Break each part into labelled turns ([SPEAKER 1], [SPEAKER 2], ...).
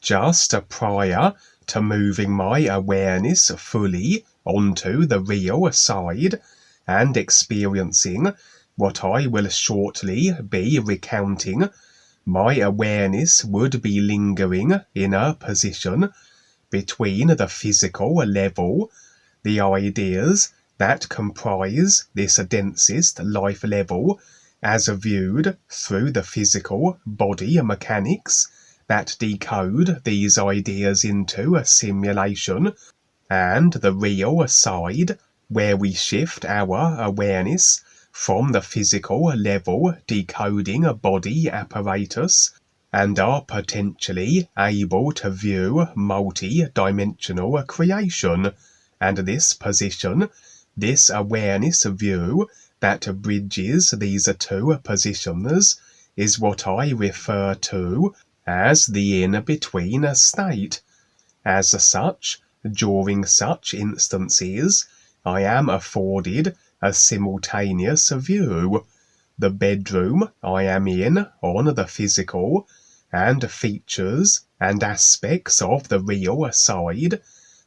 [SPEAKER 1] just prior to moving my awareness fully onto the real side and experiencing what I will shortly be recounting, my awareness would be lingering in a position between the physical level, the ideas that comprise this densest life level as viewed through the physical body mechanics that decode these ideas into a simulation, and the real side where we shift our awareness from the physical level decoding body apparatus and are potentially able to view multi-dimensional creation. And this position, this awareness view that bridges these two positions, is what I refer to as the in-between state. As such, during such instances, I am afforded a simultaneous view. The bedroom I am in on the physical, and features and aspects of the real side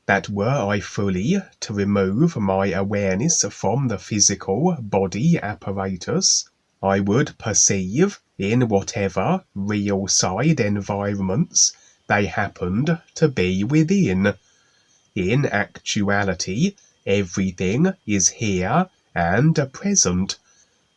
[SPEAKER 1] that were I fully to remove my awareness from the physical body apparatus, I would perceive in whatever real side environments they happened to be within. In actuality, everything is here and present.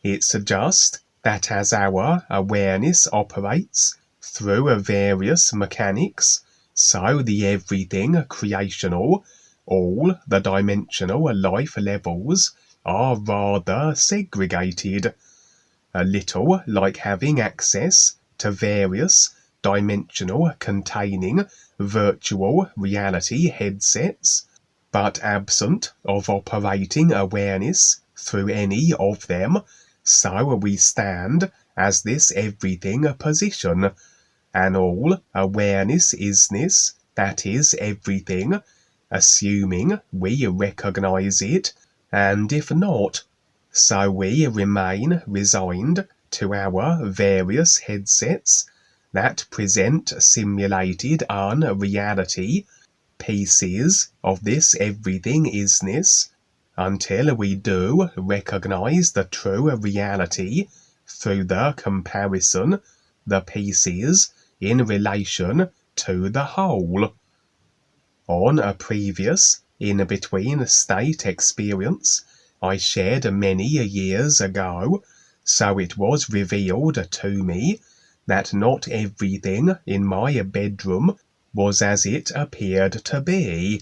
[SPEAKER 1] It's just that as our awareness operates through various mechanics, so the everything creational, all the dimensional life levels are rather segregated, a little like having access to various dimensional containing virtual reality headsets, but absent of operating awareness through any of them. So we stand as this everything position, an all awareness isness that is everything, assuming we recognize it, and if not, so we remain resigned to our various headsets that present simulated unreality, pieces of this everything isness, until we do recognize the true reality through the comparison, the pieces in relation to the whole. On a previous in-between state experience I shared many years ago, so it was revealed to me that not everything in my bedroom was as it appeared to be,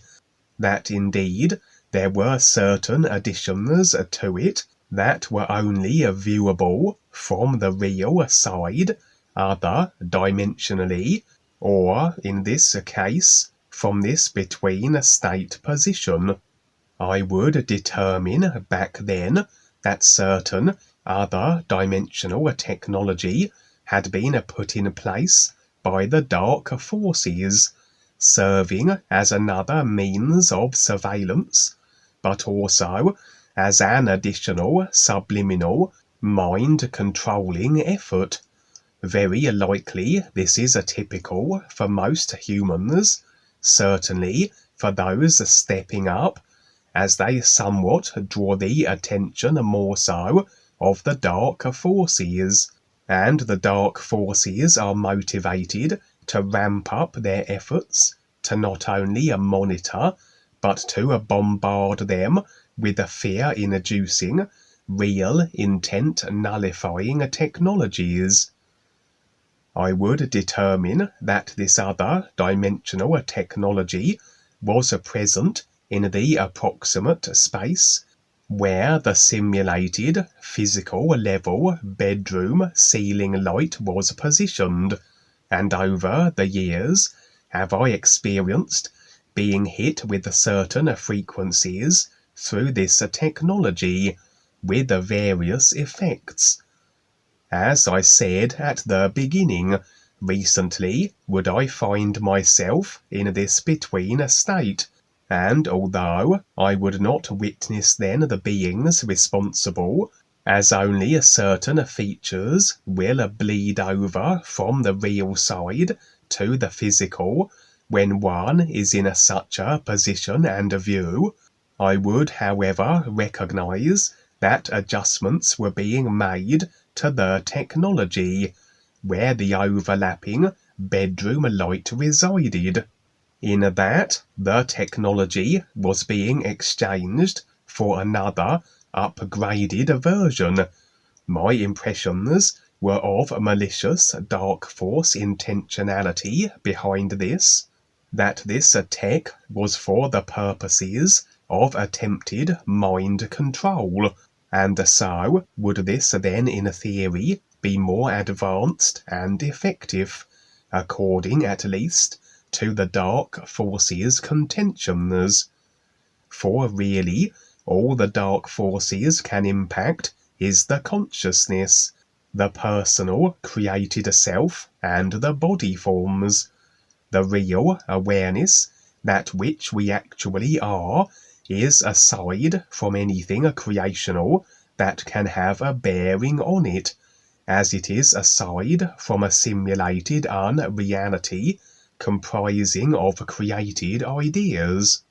[SPEAKER 1] that indeed there were certain additions to it that were only viewable from the real side, other dimensionally, or in this case from this between state position. I would determine back then that certain other dimensional technology had been put in place by the dark forces, serving as another means of surveillance, but also as an additional subliminal mind-controlling effort. Very likely this is typical for most humans, certainly for those stepping up, as they somewhat draw the attention more so of the dark forces, and the dark forces are motivated to ramp up their efforts to not only monitor, but to bombard them with the fear-inducing, real intent-nullifying technologies. I would determine that this other dimensional technology was present in the approximate space where the simulated physical level bedroom ceiling light was positioned, and over the years have I experienced being hit with certain frequencies through this technology, with various effects. As I said at the beginning, recently would I find myself in this between state, and although I would not witness then the beings responsible, as only certain features will bleed over from the real side to the physical when one is in such a position and view. I would, however, recognize that adjustments were being made to the technology where the overlapping bedroom light resided, in that the technology was being exchanged for another upgraded version. My impressions were of malicious dark force intentionality behind this, that this tech was for the purposes of attempted mind control, and so would this then in theory be more advanced and effective, according at least to the dark forces' contentions. For really, all the dark forces can impact is the consciousness, the personal created self, and the body forms. The real awareness, that which we actually are, is aside from anything creational that can have a bearing on it, as it is aside from a simulated unreality comprising of created ideas.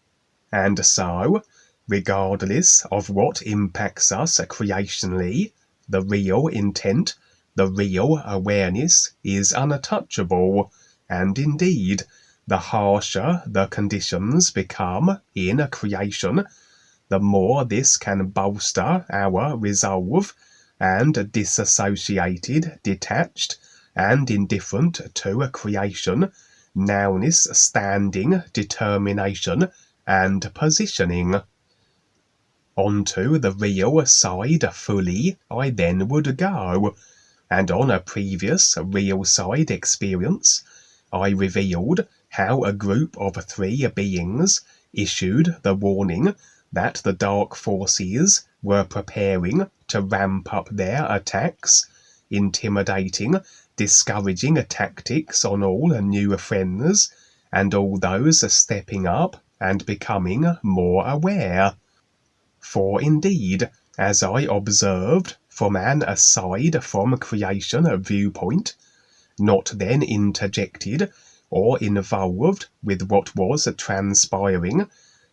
[SPEAKER 1] And so, regardless of what impacts us creationally, the real intent, the real awareness is untouchable, and indeed, the harsher the conditions become in a creation, the more this can bolster our resolve, and disassociated, detached, and indifferent to a creation, nowness, standing, determination, and positioning. Onto the real side fully I then would go, and on a previous real side experience, I revealed how a group of 3 beings issued the warning that the dark forces were preparing to ramp up their attacks, intimidating, discouraging tactics on all new friends, and all those stepping up and becoming more aware. For indeed, as I observed from an aside from creation viewpoint, not then interjected or involved with what was transpiring,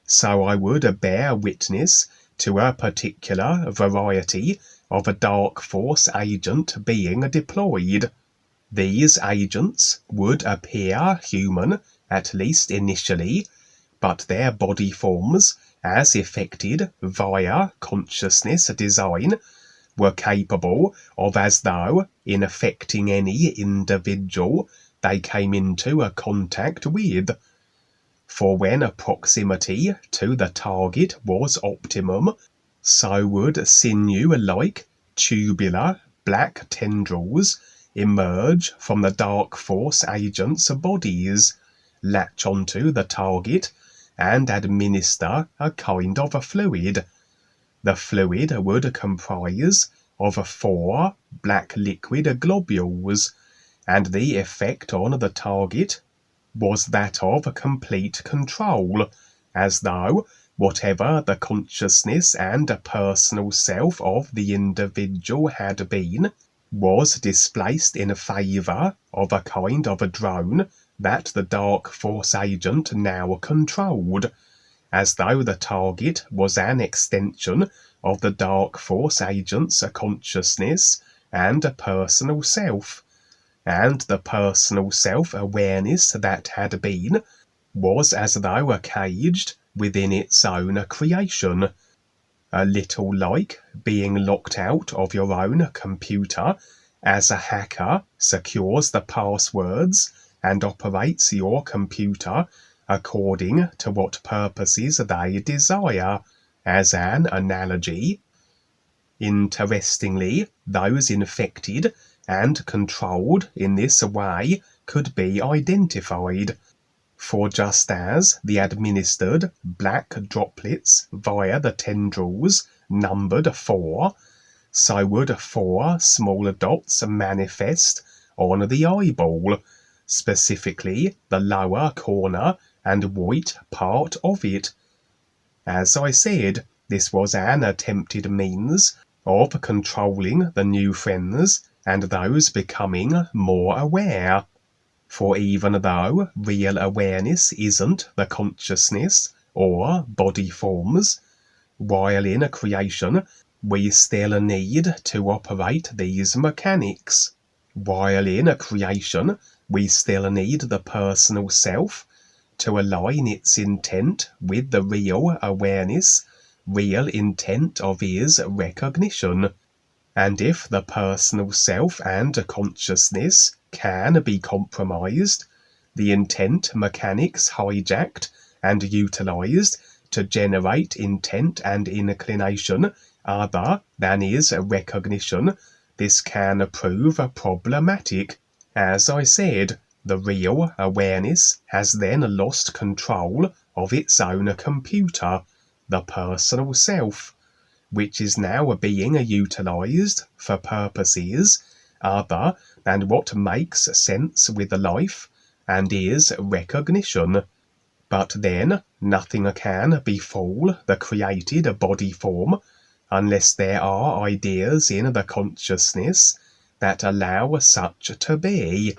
[SPEAKER 1] so I would bear witness to a particular variety of a dark force agent being deployed. These agents would appear human, at least initially, but their body forms, as effected via consciousness design, were capable of, as though in affecting any individual they came into a contact with. For when a proximity to the target was optimum, so would sinew-like, tubular, black tendrils emerge from the dark force agents' bodies, latch onto the target, and administer a kind of a fluid. The fluid would comprise of 4 black liquid globules, and the effect on the target was that of complete control, as though whatever the consciousness and personal self of the individual had been was displaced in favour of a kind of a drone that the dark force agent now controlled, as though the target was an extension of the dark force agent's consciousness and personal self, and the personal self-awareness that had been was as though caged within its own creation, a little like being locked out of your own computer as a hacker secures the passwords and operates your computer according to what purposes they desire, as an analogy. Interestingly, those infected and controlled in this way could be identified, for just as the administered black droplets via the tendrils numbered 4, so would 4 small dots manifest on the eyeball, specifically the lower corner and white part of it. As I said, this was an attempted means of controlling the new friends and those becoming more aware. For even though real awareness isn't the consciousness or body forms, while in a creation we still need to operate these mechanics. While in a creation we still need the personal self to align its intent with the real awareness, real intent of his recognition. And if the personal self and consciousness can be compromised, the intent mechanics hijacked and utilized to generate intent and inclination other than is recognition, this can prove problematic. As I said, the real awareness has then lost control of its own computer, the personal self, which is now being utilized for purposes other than what makes sense with life and is recognition. But then nothing can befall the created body form unless there are ideas in the consciousness that allow such to be.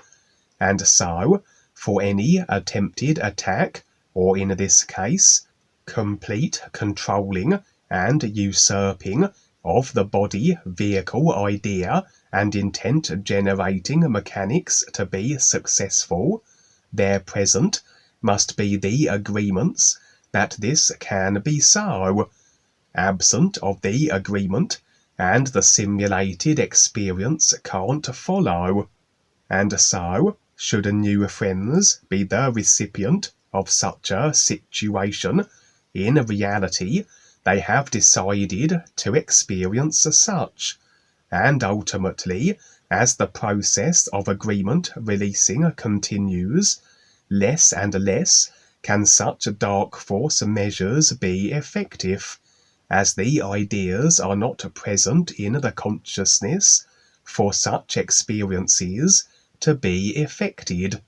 [SPEAKER 1] And so, for any attempted attack, or in this case, complete controlling and usurping of the body vehicle idea and intent generating mechanics to be successful, there present must be the agreements that this can be so. Absent of the agreement, and the simulated experience can't follow. And so, should new friends be the recipient of such a situation, in reality they have decided to experience such, and ultimately, as the process of agreement releasing continues, less and less can such dark force measures be effective, as the ideas are not present in the consciousness for such experiences to be effected.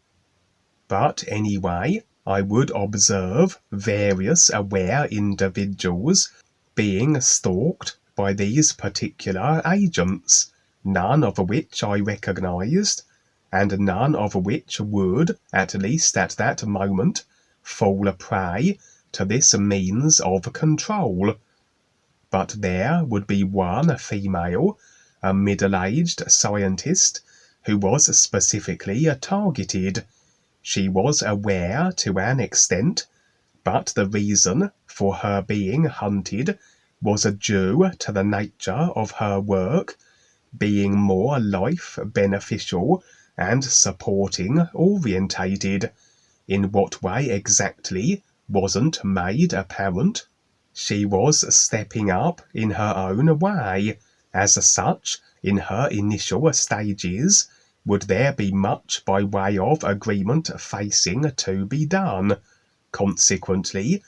[SPEAKER 1] But anyway, I would observe various aware individuals being stalked by these particular agents, none of which I recognized, and none of which would, at least at that moment, fall a prey to this means of control. But there would be one female, a middle-aged scientist, who was specifically targeted. She was aware to an extent, but the reason for her being hunted was due to the nature of her work being more life beneficial and supporting orientated. In what way exactly wasn't made apparent. She was stepping up in her own way. As such, in her initial stages, would there be much by way of agreement facing to be done. Consequently,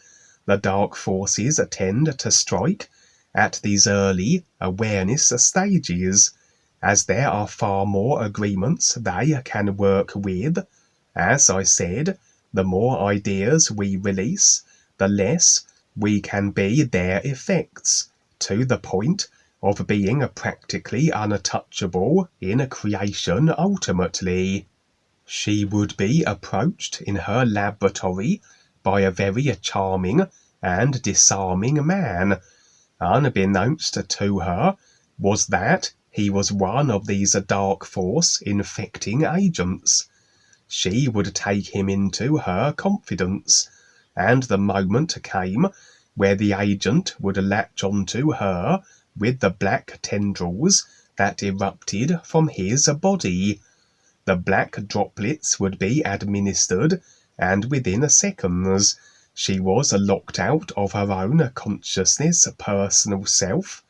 [SPEAKER 1] the dark forces tend to strike at these early awareness stages, as there are far more agreements they can work with. As I said, the more ideas we release, the less we can be their effects, to the point of being practically untouchable in creation ultimately. She would be approached in her laboratory by a very charming and disarming man. Unbeknownst to her was that he was one of these dark force infecting agents. She would take him into her confidence, and the moment came where the agent would latch onto her with the black tendrils that erupted from his body. The black droplets would be administered, and within seconds she was locked out of her own consciousness personal self,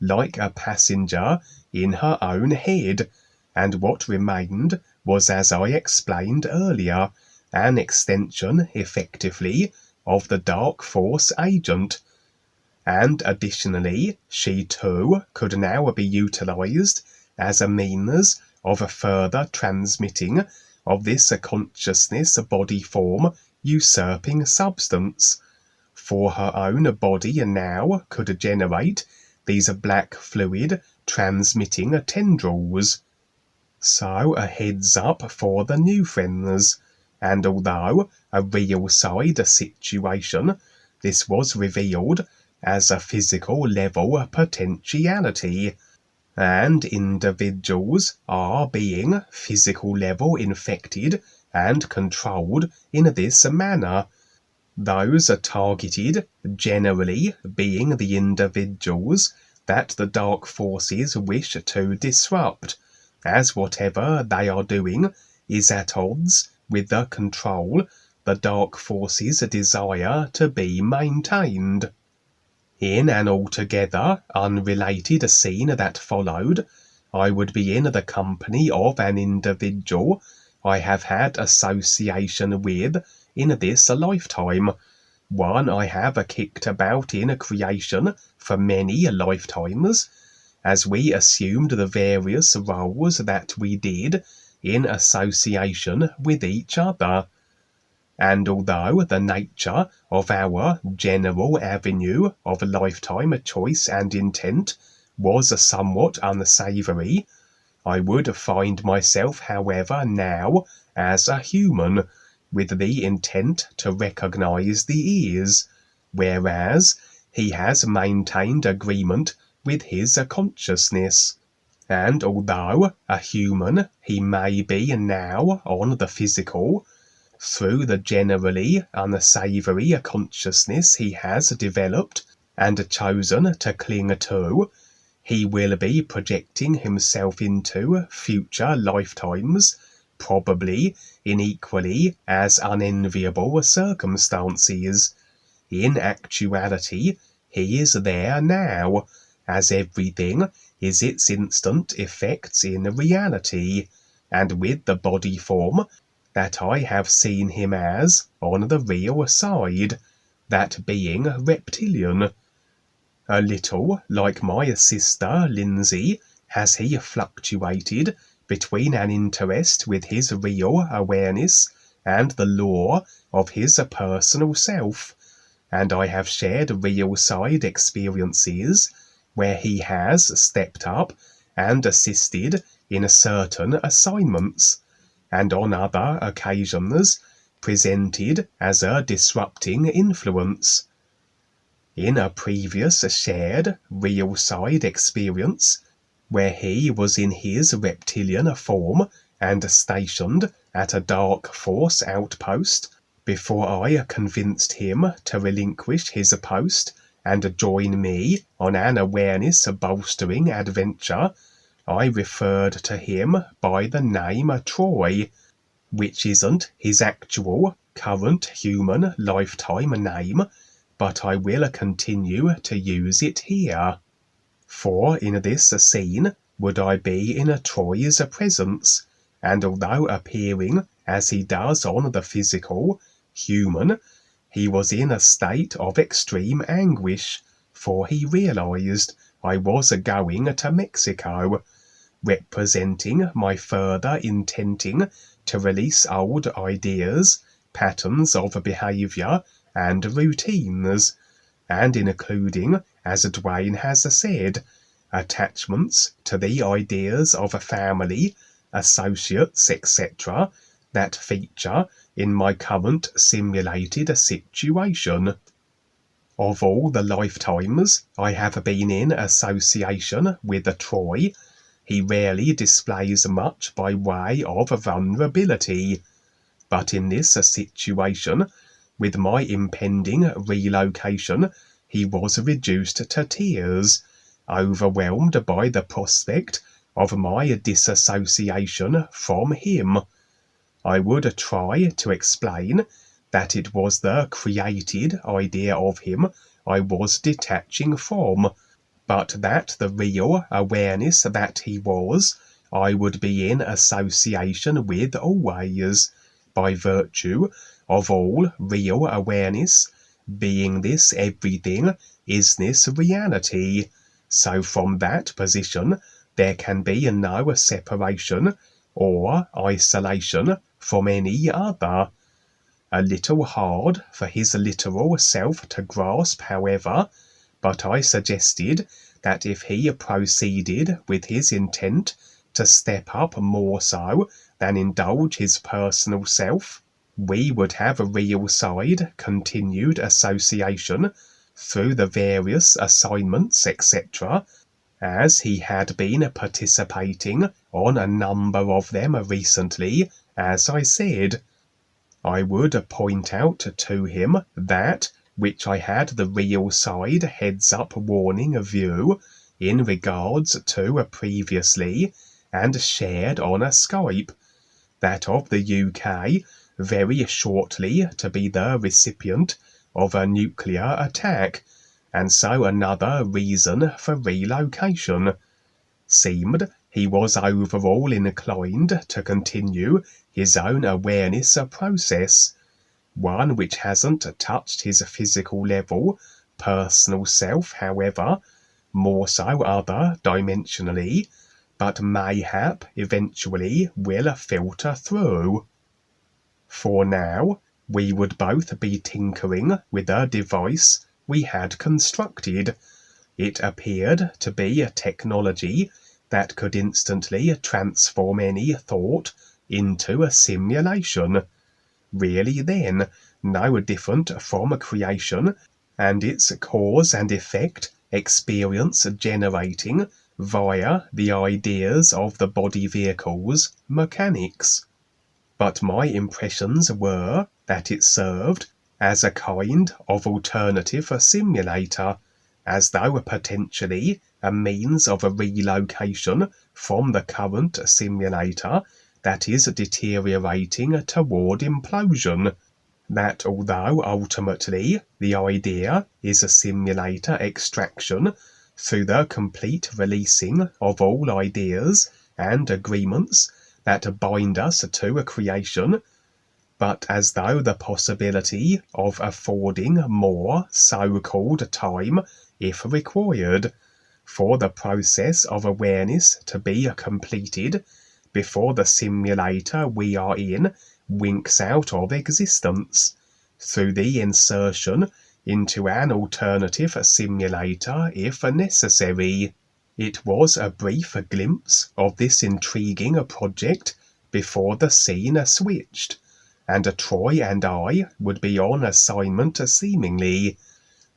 [SPEAKER 1] like a passenger in her own head, and what remained was, as I explained earlier, an extension, effectively, of the dark force agent. And additionally, she too could now be utilized as a means of a further transmitting of this consciousness body form usurping substance, for her own body now could generate these black fluid transmitting tendrils. So a heads up for the new friends. And although a real side situation, this was revealed as a physical level potentiality, and individuals are being physical level infected and controlled in this manner. Those are targeted generally being the individuals that the dark forces wish to disrupt, as whatever they are doing is at odds with the control the dark forces desire to be maintained. In an altogether unrelated scene that followed, I would be in the company of an individual I have had association with in this lifetime, one I have kicked about in creation for many lifetimes, as we assumed the various roles that we did in association with each other. And although the nature of our general avenue of lifetime choice and intent was somewhat unsavoury, I would find myself, however, now as a human, with the intent to recognise the ears, whereas he has maintained agreement with his consciousness. And although a human he may be now on the physical, through the generally unsavoury consciousness he has developed and chosen to cling to, he will be projecting himself into future lifetimes, probably in equally as unenviable circumstances. In actuality, he is there now, as everything is its instant effects in reality, and with the body form that I have seen him as on the real side, that being reptilian. A little like my sister Lindsay has he fluctuated between an interest with his real awareness and the law of his personal self, and I have shared real side experiences where he has stepped up and assisted in certain assignments, and on other occasions presented as a disrupting influence. In a previous shared real side experience, where he was in his reptilian form and stationed at a dark force outpost, before I convinced him to relinquish his post and join me on an awareness bolstering adventure, I referred to him by the name Troy, which isn't his actual current human lifetime name, but I will continue to use it here. For in this scene would I be in Troy's presence, and although appearing as he does on the physical, human, he was in a state of extreme anguish, for he realized I was going to Mexico, representing my further intenting to release old ideas, patterns of behaviour, and routines, and including, as Duane has said, attachments to the ideas of a family, associates, etc., that feature in my current simulated situation. Of all the lifetimes I have been in association with Troy, he rarely displays much by way of vulnerability, but in this situation, with my impending relocation, he was reduced to tears, overwhelmed by the prospect of my disassociation from him. I would try to explain that it was the created idea of him I was detaching from, but that the real awareness that he was, I would be in association with always, by virtue of all real awareness, being this everything, isness reality. So from that position there can be no separation or isolation from any other. A little hard for his literal self to grasp, however, but I suggested that if he proceeded with his intent to step up more so than indulge his personal self. We would have a real side continued association through the various assignments, etc., as he had been participating on a number of them recently, as I said. I would point out to him that which I had the real side heads-up warning view in regards to previously and shared on a Skype, that of the UK very shortly to be the recipient of a nuclear attack, and so another reason for relocation. Seemed he was overall inclined to continue his own awareness process, one which hasn't touched his physical level, personal self, however, more so other dimensionally, but mayhap eventually will filter through. For now, we would both be tinkering with a device we had constructed. It appeared to be a technology that could instantly transform any thought into a simulation. Really then, no different from creation and its cause and effect experience generating via the ideas of the body vehicle's mechanics. But my impressions were that it served as a kind of alternative simulator, as though potentially a means of a relocation from the current simulator that is deteriorating toward implosion. That although ultimately the idea is a simulator extraction through the complete releasing of all ideas and agreements that bind us to a creation, but as though the possibility of affording more so-called time, if required, for the process of awareness to be completed before the simulator we are in winks out of existence, through the insertion into an alternative simulator if necessary. It was a brief glimpse of this intriguing project before the scene switched, and Troy and I would be on assignment seemingly.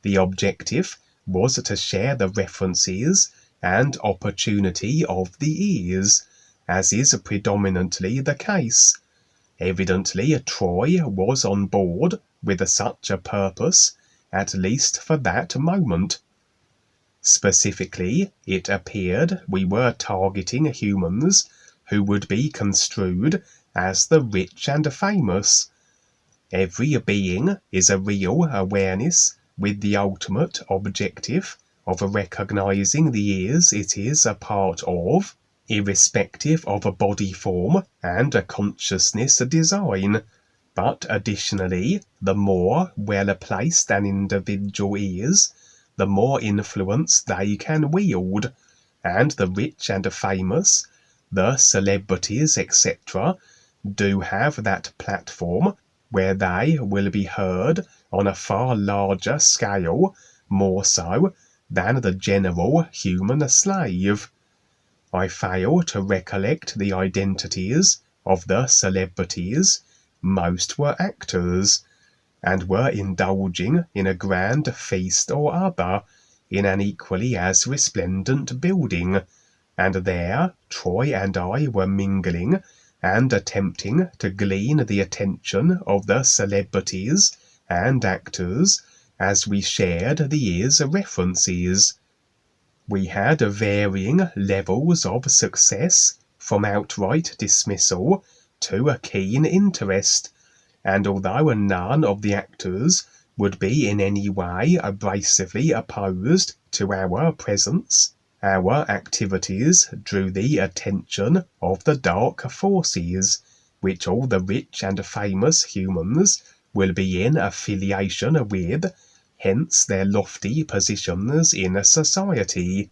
[SPEAKER 1] The objective was to share the references and opportunity of the ears, as is predominantly the case. Evidently Troy was on board with such a purpose, at least for that moment. Specifically, it appeared we were targeting humans who would be construed as the rich and famous. Every being is a real awareness with the ultimate objective of recognizing the ears it is a part of, irrespective of a body form and a consciousness design. But additionally, the more well-placed an individual is, the more influence they can wield, and the rich and famous, the celebrities, etc., do have that platform where they will be heard on a far larger scale, more so than the general human slave. I fail to recollect the identities of the celebrities. Most were actors, and were indulging in a grand feast or other in an equally as resplendent building, and there Troy and I were mingling and attempting to glean the attention of the celebrities and actors as we shared the ears' references. We had varying levels of success, from outright dismissal to a keen interest, and although none of the actors would be in any way abrasively opposed to our presence, our activities drew the attention of the dark forces, which all the rich and famous humans will be in affiliation with, hence their lofty positions in society.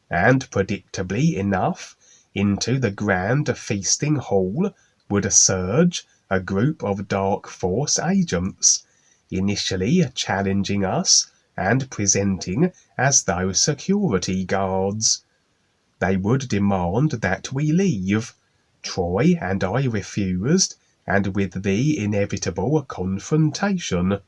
[SPEAKER 1] And predictably enough, into the grand feasting hall would surge a group of dark force agents, initially challenging us and presenting as though security guards. they would demand that we leave. Troy and I refused, and with the inevitable confrontation.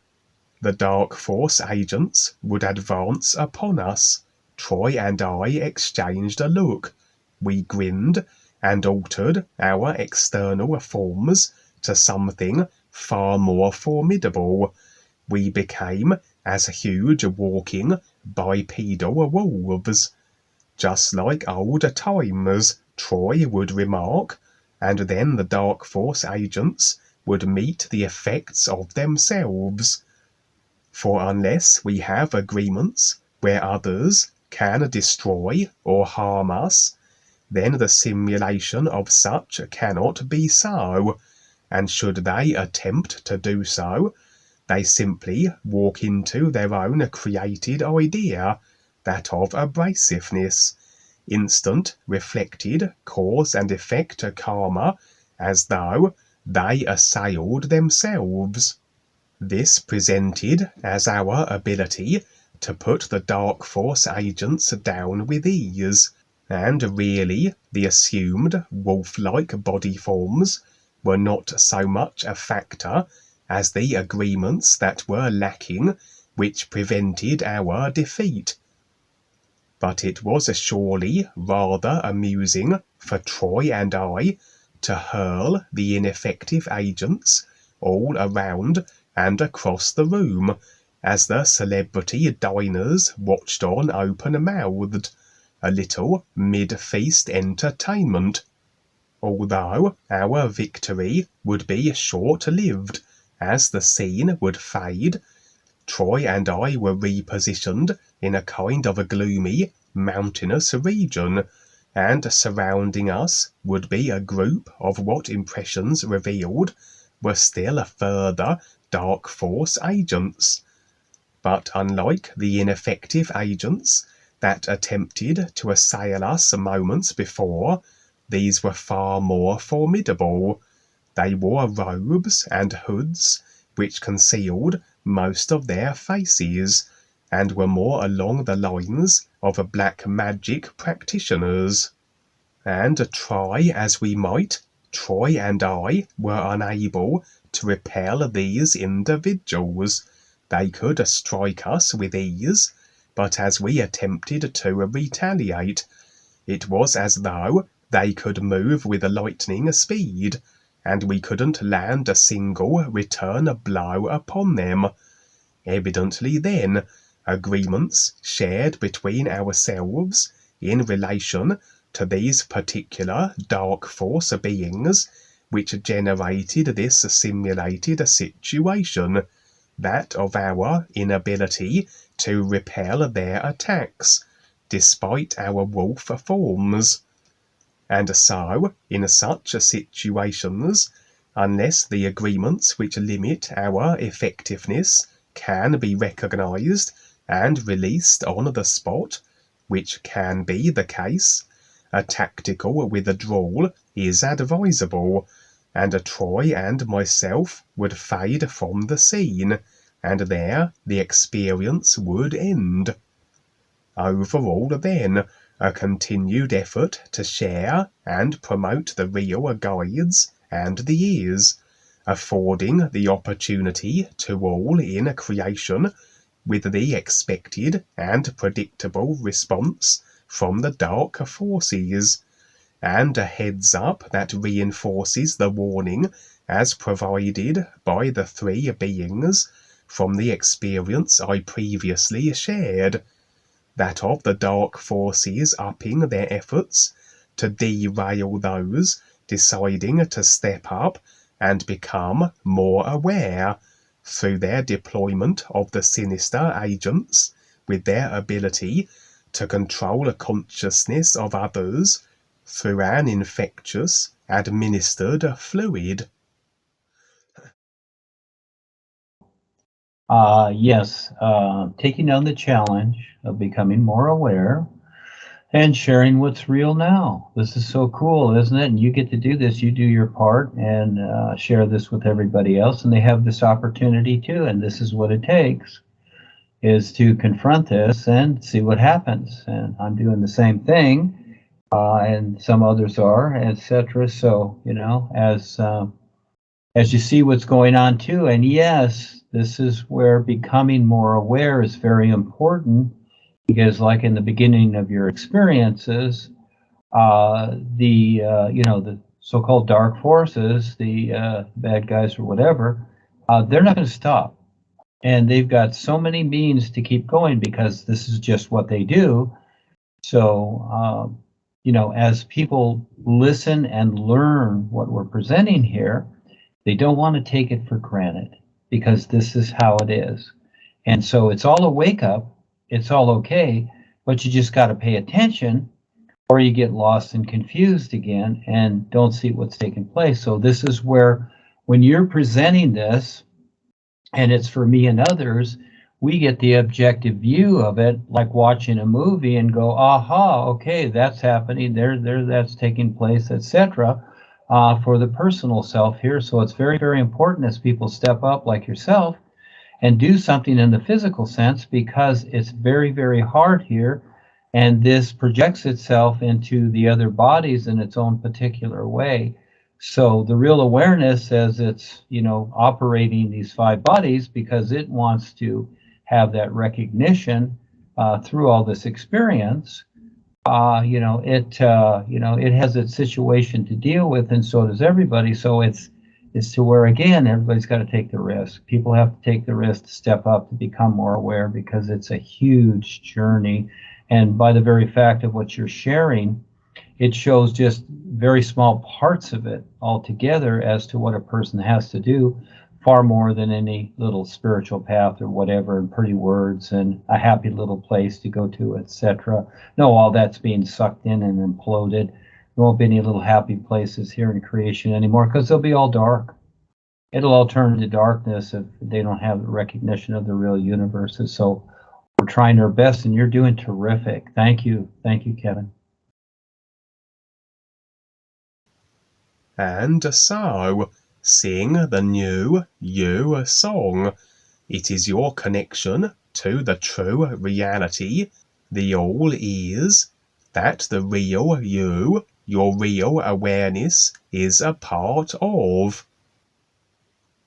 [SPEAKER 1] The Dark Force agents would advance upon us. Troy and I exchanged a look. We grinned and altered our external forms to something far more formidable. We became as huge walking bipedal wolves. Just like old times, Troy would remark, and then the Dark Force agents would meet the effects of themselves. For unless we have agreements where others can destroy or harm us, then the simulation of such cannot be so, and should they attempt to do so, they simply walk into their own created idea, that of abrasiveness, instant reflected cause and effect karma, as though they assailed themselves. This presented as our ability to put the Dark Force agents down with ease, and really the assumed wolf-like body forms were not so much a factor as the agreements that were lacking which prevented our defeat. But it was surely rather amusing for Troy and I to hurl the ineffective agents all around and across the room, as the celebrity diners watched on open-mouthed, a little mid-feast entertainment. Although our victory would be short-lived, as the scene would fade, Troy and I were repositioned in a kind of a gloomy, mountainous region, and surrounding us would be a group of what impressions revealed were still further Dark Force agents. But unlike the ineffective agents that attempted to assail us moments before, these were far more formidable. They wore robes and hoods which concealed most of their faces, and were more along the lines of black magic practitioners. And try as we might, Troy and I were unable to repel these individuals. They could strike us with ease, but as we attempted to retaliate, it was as though they could move with lightning speed, and we couldn't land a single return blow upon them. Evidently then, agreements shared between ourselves in relation to these particular Dark Force beings which generated this simulated situation, that of our inability to repel their attacks, despite our wolf forms. And so, in such situations, unless the agreements which limit our effectiveness can be recognized and released on the spot, which can be the case, a tactical withdrawal is advisable, and Troy and myself would fade from the scene, and there the experience would end. Overall, then, a continued effort to share and promote the real guides and the ears, affording the opportunity to all in creation, with the expected and predictable response from the Dark Forces, and a heads-up that reinforces the warning as provided by the three beings from the experience I previously shared, that of the Dark Forces upping their efforts to derail those deciding to step up and become more aware through their deployment of the Sinister agents with their ability to control a consciousness of others through an infectious administered fluid.
[SPEAKER 2] Yes, taking on the challenge of becoming more aware and sharing what's real now. This is so cool, isn't it? And you get to do this. You do your part and share this with everybody else, and they have this opportunity too. And this is what it takes, is to confront this and see what happens. And I'm doing the same thing. and some others are, etc. So, as you see what's going on too, and yes, this is where becoming more aware is very important, because like in the beginning of your experiences, the so-called dark forces, the bad guys or whatever, they're not going to stop, and they've got so many means to keep going because this is just what they do. So, as people listen and learn what we're presenting here, they don't want to take it for granted because this is how it is. And so it's all a wake up. It's all okay, but you just got to pay attention or you get lost and confused again and don't see what's taking place. So this is where, when you're presenting this, and it's for me and others, we get the objective view of it, like watching a movie and go, aha, okay, that's happening there, that's taking place, etc. For the personal self here. So it's very, very important as people step up like yourself and do something in the physical sense, because it's very, very hard here. And this projects itself into the other bodies in its own particular way. So the real awareness, as it's, operating these 5 bodies, because it wants to have that recognition through all this experience, it has its situation to deal with, and so does everybody. So it's to where, again, everybody's got to take the risk. People have to take the risk to step up, to become more aware, because it's a huge journey. And by the very fact of what you're sharing, it shows just very small parts of it altogether as to what a person has to do, far more than any little spiritual path or whatever, and pretty words and a happy little place to go to, etc. No, all that's being sucked in and imploded. There won't be any little happy places here in creation anymore, because they'll be all dark. It'll all turn into darkness if they don't have the recognition of the real universes. So we're trying our best, and you're doing terrific. Thank you. Thank you, Kevin.
[SPEAKER 1] And so, sing the new you song. It is your connection to the true reality, the all is, that the real you, your real awareness, is a part of.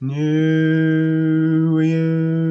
[SPEAKER 1] New you.